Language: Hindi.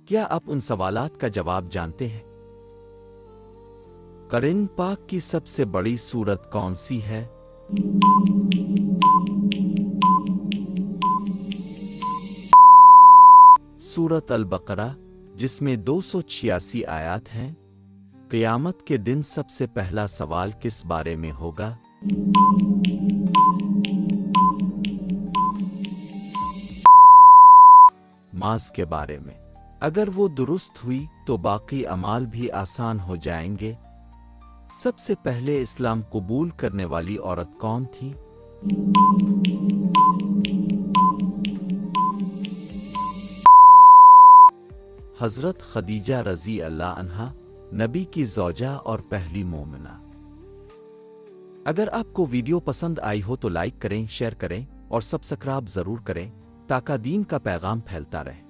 क्या आप उन सवालात का जवाब जानते हैं? कुरान पाक की सबसे बड़ी सूरत कौन सी है? सूरत अल-बकरा, जिसमें 286 आयत हैं। क़यामत के दिन सबसे पहला सवाल किस बारे में होगा? माज़ के बारे में। अगर वो दुरुस्त हुई तो बाकी अमाल भी आसान हो जाएंगे। सबसे पहले इस्लाम कबूल करने वाली औरत कौन थी? हज़रत खदीजा रज़ी अल्लाह अन्हा, नबी की ज़ौजा और पहली मोमिना। अगर आपको वीडियो पसंद आई हो तो लाइक करें, शेयर करें और सब्सक्राइब ज़रूर करें ताकि दीन का पैगाम फैलता रहे।